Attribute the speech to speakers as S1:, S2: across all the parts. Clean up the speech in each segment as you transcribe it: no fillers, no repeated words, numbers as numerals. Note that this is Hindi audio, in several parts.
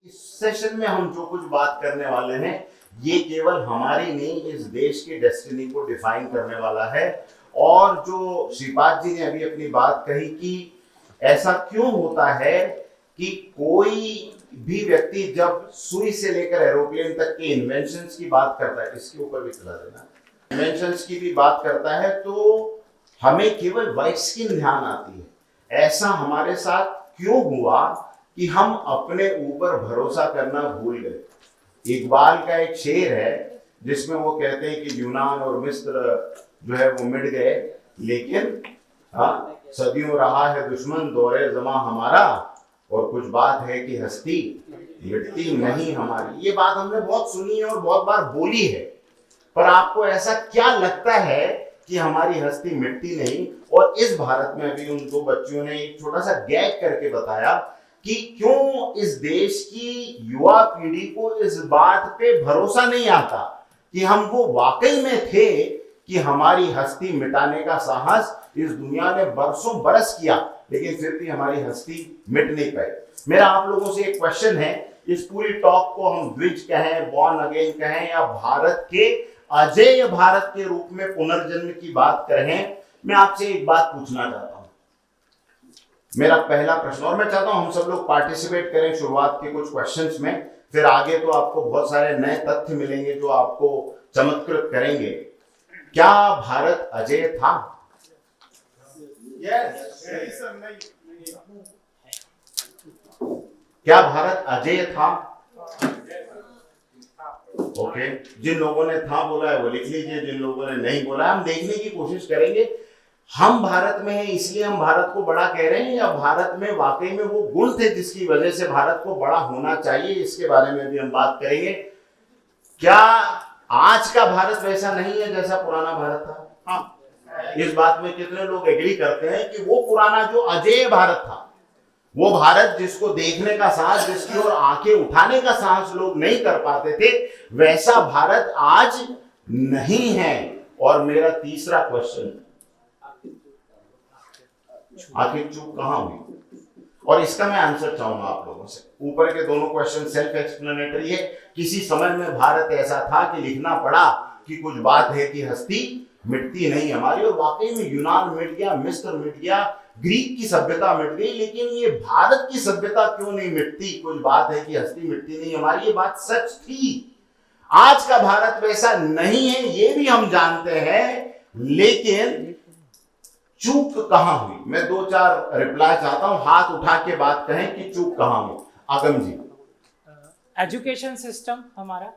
S1: इस सेशन में हम जो कुछ बात करने वाले हैं ये केवल हमारी नहीं, इस देश की डेस्टिनी को डिफाइन करने वाला है। और जो श्रीपाद जी ने अभी अपनी बात कही कि ऐसा क्यों होता है कि कोई भी व्यक्ति जब सुई से लेकर एरोप्लेन तक के इन्वेंशंस की बात करता है, इसके ऊपर भी चला देना, इन्वेंशंस की भी बात करता है तो हमें केवल व्हाइट स्किन ध्यान आती है। ऐसा हमारे साथ क्यों हुआ कि हम अपने ऊपर भरोसा करना भूल गए। इकबाल का एक शेर है जिसमें वो कहते हैं कि यूनान और मिस्र जो है वो मिट गए, लेकिन सदियों रहा है दुश्मन दौरे जमा हमारा, और कुछ बात है कि हस्ती मिटती नहीं हमारी। ये बात हमने बहुत सुनी है और बहुत बार बोली है, पर आपको ऐसा क्या लगता है कि हमारी हस्ती मिटती नहीं? और इस भारत में अभी उन दो बच्चियों ने एक छोटा सा गैग करके बताया कि क्यों इस देश की युवा पीढ़ी को इस बात पे भरोसा नहीं आता कि हम वो वाकई में थे कि हमारी हस्ती मिटाने का साहस इस दुनिया ने बरसों बरस किया, लेकिन फिर भी हमारी हस्ती मिट नहीं पाई। मेरा आप लोगों से एक क्वेश्चन है, इस पूरी टॉक को हम द्विज कहें, बॉर्न अगेन कहें, या भारत के अजेय भारत के रूप में पुनर्जन्म की बात करें, मैं आपसे एक बात पूछना चाहता हूं। मेरा पहला प्रश्न, और मैं चाहता हूं हम सब लोग पार्टिसिपेट करें शुरुआत के कुछ क्वेश्चंस में, फिर आगे तो आपको बहुत सारे नए तथ्य मिलेंगे जो आपको चमत्कृत करेंगे। क्या भारत अजेय था? क्या भारत अजेय था? ओके, जिन लोगों ने था बोला है वो लिख लीजिए, जिन लोगों ने नहीं बोला है हम देखने की कोशिश करेंगे। हम भारत में हैं इसलिए हम भारत को बड़ा कह रहे हैं, या भारत में वाकई में वो गुण थे जिसकी वजह से भारत को बड़ा होना चाहिए, इसके बारे में भी हम बात करेंगे। क्या आज का भारत वैसा नहीं है जैसा पुराना भारत था? हाँ, इस बात में कितने लोग एग्री करते हैं कि वो पुराना जो अजेय भारत था, वो भारत जिसको देखने का साहस, जिसकी ओर आंखें उठाने का साहस लोग नहीं कर पाते थे, वैसा भारत आज नहीं है। और मेरा तीसरा क्वेश्चन, आखिर चूक कहां हुई? और इसका मैं आंसर चाहूंगा आप लोगों से। ऊपर के दोनों क्वेश्चन सेल्फ एक्सप्लेनेटरी है। किसी समय में भारत ऐसा था कि लिखना पड़ा कि कुछ बात है कि हस्ती मिटती नहीं हमारी, और वाकई में यूनान मिट गया, मिस्र मिट गया, ग्रीक की सभ्यता मिट गई, लेकिन ये भारत की सभ्यता क्यों नहीं मिटती? कुछ बात है कि हस्ती मिटती नहीं हमारी, ये बात सच थी। आज का भारत वैसा नहीं है ये भी हम जानते हैं, लेकिन चूक कहां हुई? मैं दो चार रिप्लाई चाहता हूं, हाथ उठा के बात कहें कि चूक कहां हुई। आगम जी।
S2: एजुकेशन सिस्टम हमारा,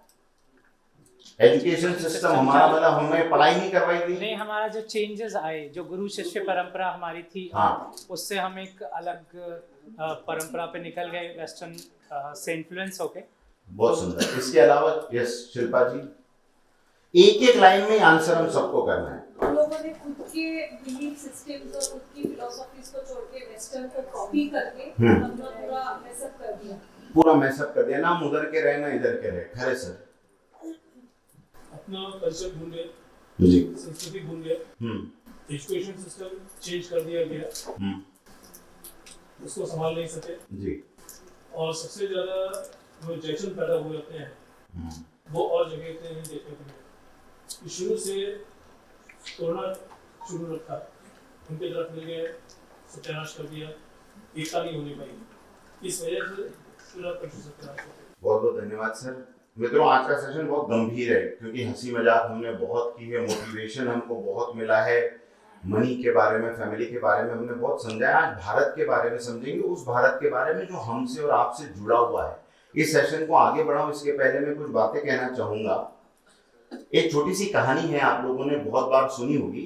S1: एजुकेशन सिस्टम हमारा मतलब हमें पढ़ाई नहीं करवाई गई?
S2: नहीं, हमारा जो चेंजेस आए, जो गुरु शिष्य परंपरा हमारी थी,
S1: हाँ, उससे
S2: हम एक अलग परंपरा पे निकल गए, वेस्टर्न से इन्फ्लुएंस होके।
S1: बहुत सुंदर। इसके अलावा यस शिल्पा जी, एक एक लाइन में आंसर हम सबको करना है।
S3: हम लोगों ने खुद के बिलीफ सिस्टम्स और खुद की फिलॉसफीज को छोड़ के वेस्टर्न को कॉपी करके हमने पूरा मैसअप कर दिया।
S1: पूरा मैसअप कर दिया ना, हम उधर के रहे ना इधर के रहे। खरे सर,
S4: अपना कल्चर भूल गए
S1: जी,
S4: संस्कृति भूल गए, एजुकेशन सिस्टम चेंज कर दिया गया, उसको संभाल नहीं सके
S1: जी।
S4: और सबसे ज्यादा जो जैसन पैदा हुए होते हैं वो और जगह पे नहीं देखने को मिले। शुरू से तोड़ना शुरू रखा, उनके तरफ मिल गए, सत्यानाश कर दिया, एकता नहीं होने पाई, इस वजह से पूरा सत्यानाश हो गया।
S1: बहुत बहुत धन्यवाद सर। मित्रों, आज का सेशन बहुत गंभीर है क्योंकि हंसी मजाक हमने बहुत की है, मोटिवेशन हमको बहुत मिला है, मनी के बारे में, फैमिली के बारे में हमने बहुत समझा। आज भारत के बारे में समझेंगे, उस भारत के बारे में जो हमसे और आपसे जुड़ा हुआ है। इस सेशन को आगे बढ़ाऊं इसके पहले मैं कुछ बातें कहना चाहूंगा। एक छोटी सी कहानी है, आप लोगों ने बहुत बार सुनी होगी।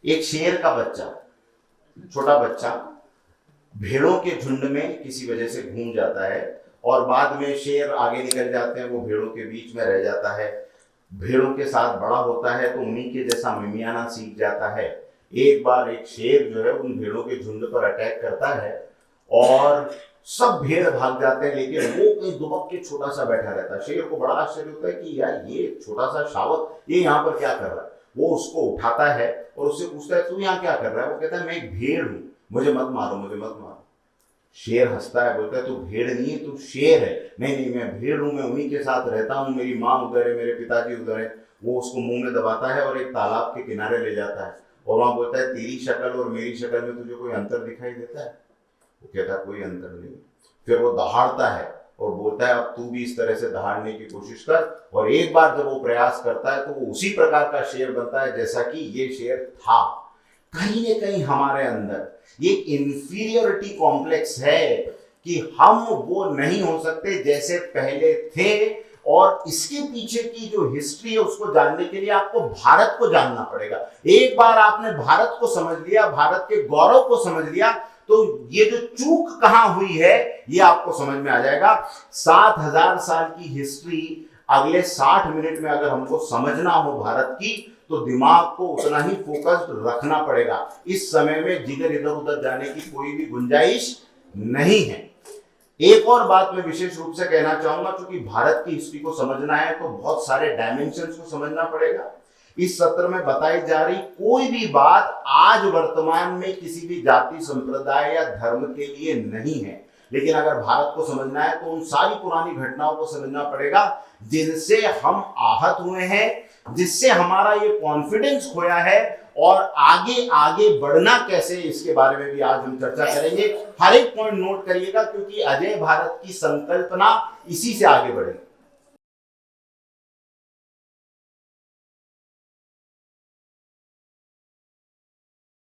S1: एक शेर का बच्चा, छोटा बच्चा, भेड़ों के झुंड में किसी वजह से घूम जाता है और बाद में शेर आगे निकल जाते हैं, वो भेड़ों के बीच में रह जाता है। भेड़ों के साथ बड़ा होता है तो उन्हीं के जैसा मिमियाना सीख जाता है। एक बार एक शेर जो है उन भेड़ों के झुंड पर अटैक करता है और सब भेड़ भाग जाते हैं, लेकिन वो कहीं दुबक के छोटा सा बैठा रहता है। शेर को बड़ा आश्चर्य होता है कि यार ये छोटा सा शावक ये यहाँ पर क्या कर रहा है। वो उसको उठाता है और उससे पूछता है तू यहाँ क्या कर रहा है? वो कहता है मैं एक भेड़ हूँ, मुझे मत मारो, मुझे मत मारो। शेर हंसता है, बोलता है तू भेड़ नहीं है, तू शेर है। नहीं नहीं, मैं भेड़ हूँ, मैं उन्हीं के साथ रहता हूँ, मेरी माँ उधर है, मेरे पिताजी उधर है। वो उसको मुंह में दबाता है और एक तालाब के किनारे ले जाता है और वहां बोलता है तेरी शक्ल और मेरी शक्ल में तुझे कोई अंतर दिखाई देता है? वो कहता है कोई अंतर नहीं। फिर वो दहाड़ता है और बोलता है अब तू भी इस तरह से दहाड़ने की कोशिश कर। और एक बार जब वो प्रयास करता है तो वो उसी प्रकार का शेर बनता है जैसा कि ये शेर था। कहीं न कहीं हमारे अंदर ये इंफीरियरिटी कॉम्प्लेक्स है कि हम वो नहीं हो सकते जैसे पहले थे। और इसके पीछे की जो हिस्ट्री है उसको जानने के लिए आपको भारत को जानना पड़ेगा। एक बार आपने भारत को समझ लिया, भारत के गौरव को समझ लिया, तो ये जो चूक कहां हुई है ये आपको समझ में आ जाएगा। 7000 साल की हिस्ट्री अगले 60 मिनट में अगर हमको समझना हो भारत की, तो दिमाग को उतना ही फोकस्ड रखना पड़ेगा। इस समय में जिधर इधर उधर जाने की कोई भी गुंजाइश नहीं है। एक और बात मैं विशेष रूप से कहना चाहूंगा, क्योंकि भारत की हिस्ट्री को समझना है तो बहुत सारे डायमेंशंस को समझना पड़ेगा। इस सत्र में बताई जा रही कोई भी बात आज वर्तमान में किसी भी जाति, संप्रदाय या धर्म के लिए नहीं है, लेकिन अगर भारत को समझना है तो उन सारी पुरानी घटनाओं को समझना पड़ेगा जिनसे हम आहत हुए हैं, जिससे हमारा ये कॉन्फिडेंस खोया है, और आगे आगे बढ़ना कैसे, इसके बारे में भी आज हम चर्चा करेंगे। हर एक पॉइंट नोट करिएगा, क्योंकि अजय भारत की संकल्पना इसी से आगे बढ़ेगी।